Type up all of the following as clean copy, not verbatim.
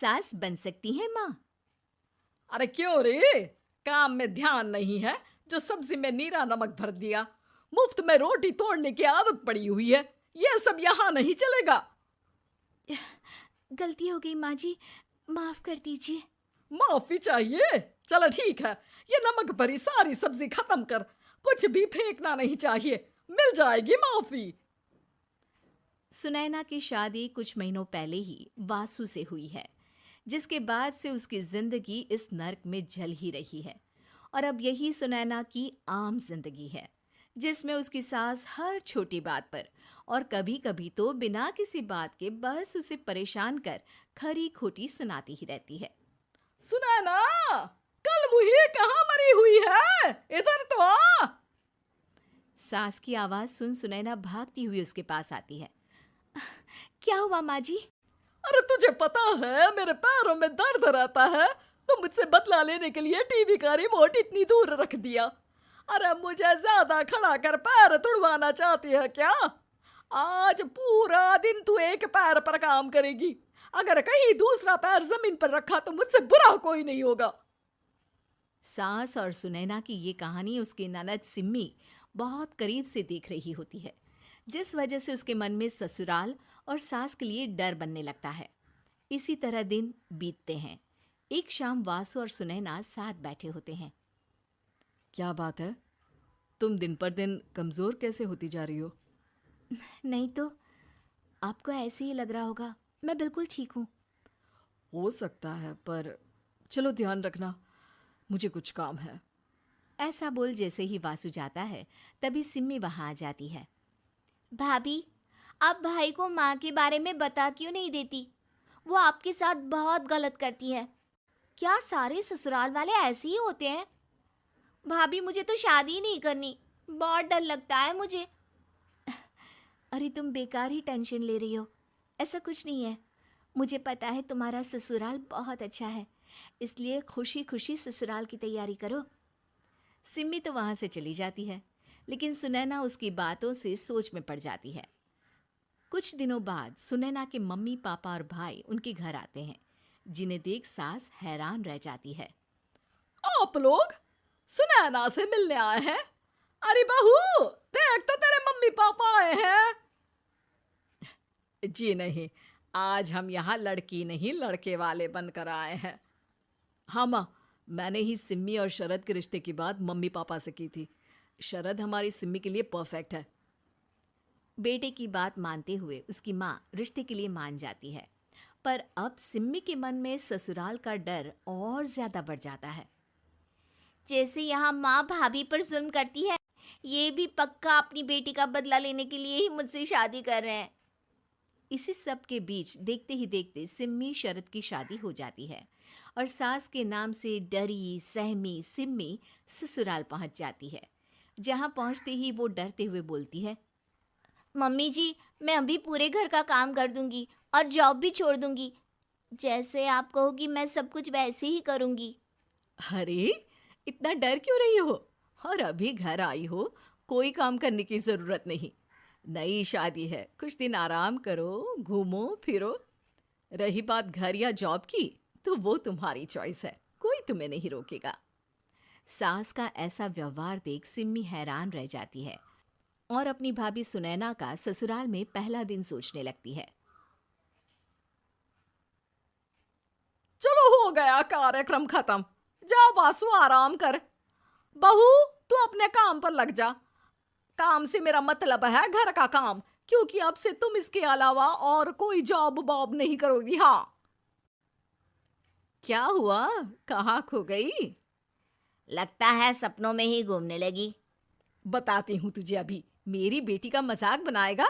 सास बन सकती हैं माँ। अरे क्यों रे, काम में ध्यान नहीं है जो सब्जी में नीरा नमक भर दिया। मुफ्त में रोटी तोड़ने की आदत पड़ी हुई है, यह सब यहाँ नहीं चलेगा। गलती हो गई माँ जी, माफ कर दीजिए। माफी चाहिए? चलो ठीक है, ये नमक भरी सारी सब्जी खत्म कर, कुछ भी फेंकना नहीं चाहिए, मिल जाएगी माफी। सुनैना की शादी कुछ महीनों पहले ही वासु से हुई है, जिसके बाद से उसकी जिंदगी इस नर्क में जल ही रही है। और अब यही सुनैना की आम जिंदगी है, जिसमें उसकी सास हर छोटी बात पर और कभी कभी तो बिना किसी बात के बस उसे परेशान कर खरी खोटी सुनाती ही रहती है। सुनैना, कल मुही कहाँ मरी हुई है, इधर तो आ। सास की आवाज सुन सुनैना भागती हुई उसके पास आती है। क्या हुआ माँ जी? अरे तुझे पता है मेरे पैरों में दर्द रहता है, तो मुझसे बदला लेने के लिए टीवी का रिमोट इतनी दूर रख दिया। अरे मुझे ज्यादा खड़ा कर पैर तुड़वाना चाहती है क्या? आज पूरा दिन तू एक पैर पर काम करेगी, अगर कहीं दूसरा पैर जमीन पर रखा तो मुझसे बुरा कोई नहीं होगा। सास और सुनैना की ये कहानी उसकी ननद सिम्मी बहुत करीब से देख रही होती है, जिस वजह से उसके मन में ससुराल और सास के लिए डर बनने लगता है। इसी तरह दिन बीतते हैं। एक शाम वासु और सुनैना साथ बैठे होते हैं। क्या बात है, तुम दिन पर दिन कमजोर कैसे होती जा रही हो? नहीं तो, आपको ऐसे ही लग रहा होगा, मैं बिल्कुल ठीक हूँ। हो सकता है, पर चलो ध्यान रखना, मुझे कुछ काम है। ऐसा बोल जैसे ही वासु जाता है, तभी सिम्मी वहां आ जाती है। भाभी, आप भाई को माँ के बारे में बता क्यों नहीं देती? वो आपके साथ बहुत गलत करती है। क्या सारे ससुराल वाले ऐसे ही होते हैं? भाभी, मुझे तो शादी नहीं करनी, बहुत डर लगता है मुझे। अरे तुम बेकार ही टेंशन ले रही हो, ऐसा कुछ नहीं है। मुझे पता है तुम्हारा ससुराल बहुत अच्छा है, इसलिए खुशी खुशी ससुराल की तैयारी करो। सिम्मी तो वहां से चली जाती है, लेकिन सुनैना उसकी बातों से सोच में पड़ जाती है। कुछ दिनों बाद सुनैना के मम्मी पापा और भाई उनके घर आते हैं, जिन्हें देख सास हैरान रह जाती है। आप लोग सुनैना से मिलने आए हैं? अरे बहू, देख तो तेरे मम्मी पापा आए हैं। जी नहीं, आज हम यहाँ लड़की नहीं लड़के वाले बनकर आए हैं। हाँ माँ, मैंने ही सिम्मी और शरद के रिश्ते की बात मम्मी पापा से की थी। शरद हमारी सिम्मी के लिए परफेक्ट है। बेटे की बात मानते हुए उसकी माँ रिश्ते के लिए मान जाती है, पर अब सिम्मी के मन में ससुराल का डर और ज्यादा बढ़ जाता है। जैसे यहाँ माँ भाभी पर जुल्म करती है, ये भी पक्का अपनी बेटी का बदला लेने के लिए ही मुझसे शादी कर रहे हैं। इसी सब के बीच देखते ही देखते सिम्मी शरद की शादी हो जाती है और सास के नाम से डरी सहमी सिम्मी ससुराल पहुंच जाती है। जहां पहुंचते ही वो डरते हुए बोलती है, मम्मी जी, मैं अभी पूरे घर का काम कर दूंगी और जॉब भी छोड़ दूंगी। जैसे आप कहोगी मैं सब कुछ वैसे ही करूंगी। अरे इतना डर क्यों रही हो? और अभी घर आई हो, कोई काम करने की जरूरत नहीं। नई शादी है, कुछ दिन आराम करो, घूमो फिरो। रही बात घर या जॉब की, तो वो तुम्हारी चॉइस है, कोई तुम्हें नहीं रोकेगा। सास का ऐसा व्यवहार देख सिम्मी हैरान रह जाती है और अपनी भाभी सुनैना का ससुराल में पहला दिन सोचने लगती है। चलो हो गया कार्यक्रम खत्म, जा वासु आराम कर। बहू, तू अपने काम पर लग जा। काम से मेरा मतलब है घर का काम, क्योंकि अब से तुम इसके अलावा और कोई जॉब बॉब नहीं करोगी। हाँ। क्या हुआ, कहाँ खो गई? लगता है सपनों में ही घूमने लगी। बताती हूँ तुझे अभी। मेरी बेटी का मजाक बनाएगा?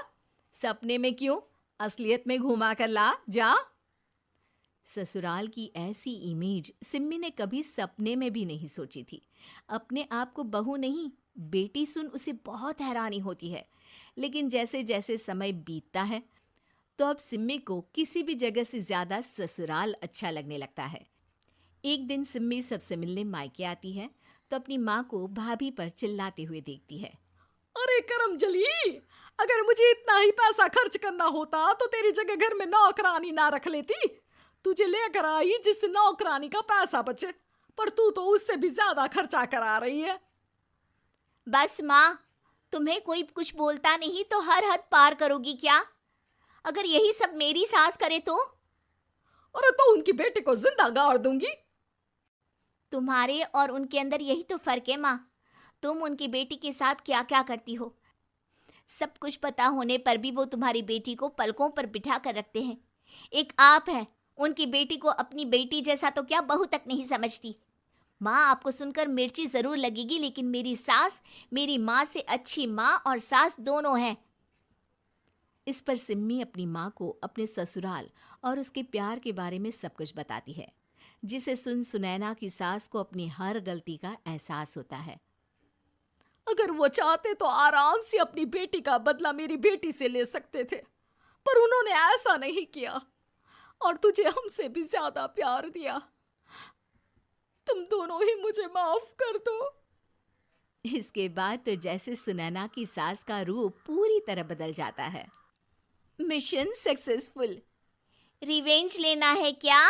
सपने में क्यों, असलियत में घुमा कर ला, जा। ससुराल की ऐसी इमेज सिम्मी ने कभी सपने में भी नहीं सोची थी। अपने आप को बहू नहीं, बेटी सुन उसे बहुत हैरानी होती है। लेकिन जैसे जैसे समय बीतता है, तो अब सिम्मी को किसी भी जगह से ज्यादा ससुराल अच्छा लगने लगता है। एक दिन सिम्मी सबसे मिलने मायके आती है, तो अपनी माँ को भाभी पर चिल्लाते हुए देखती है। अरे करमजली, अगर मुझे इतना ही पैसा खर्च करना होता तो तेरी जगह घर में नौकरानी ना रख लेती। तुझे लेकर आई जिस नौकरानी का पैसा बचे, पर तू तो उससे भी ज्यादा खर्चा करा रही है। बस माँ, तुम्हें कोई कुछ बोलता नहीं तो हर हद पार करोगी क्या? अगर यही सब मेरी सास करे तो? अरे तो उनकी बेटी को जिंदा गाड़ दूंगी। तुम्हारे और उनके अंदर यही तो फर्क है माँ। तुम उनकी बेटी के साथ क्या क्या करती हो, सब कुछ पता होने पर भी वो तुम्हारी बेटी को पलकों पर बिठा कर रखते हैं। एक आप है, उनकी बेटी को अपनी बेटी जैसा तो क्या बहू तक नहीं समझती। माँ, आपको सुनकर मिर्ची जरूर लगेगी, लेकिन मेरी सास मेरी माँ से अच्छी माँ और सास दोनों हैं। इस पर सिम्मी अपनी माँ को अपने ससुराल और उसके प्यार के बारे में सब कुछ बताती है, जिसे सुन सुनैना की सास को अपनी हर गलती का एहसास होता है। अगर वो चाहते तो आराम से अपनी बेटी का बदला मेरी बेटी से ले सकते थे, पर उन्होंने ऐसा नहीं किया और तुझे हमसे भी ज्यादा प्यार दिया। तुम दोनों ही मुझे माफ कर दो। इसके बाद तो जैसे सुनैना की सास का रूप पूरी तरह बदल जाता है। Mission successful. रिवेंज लेना है क्या?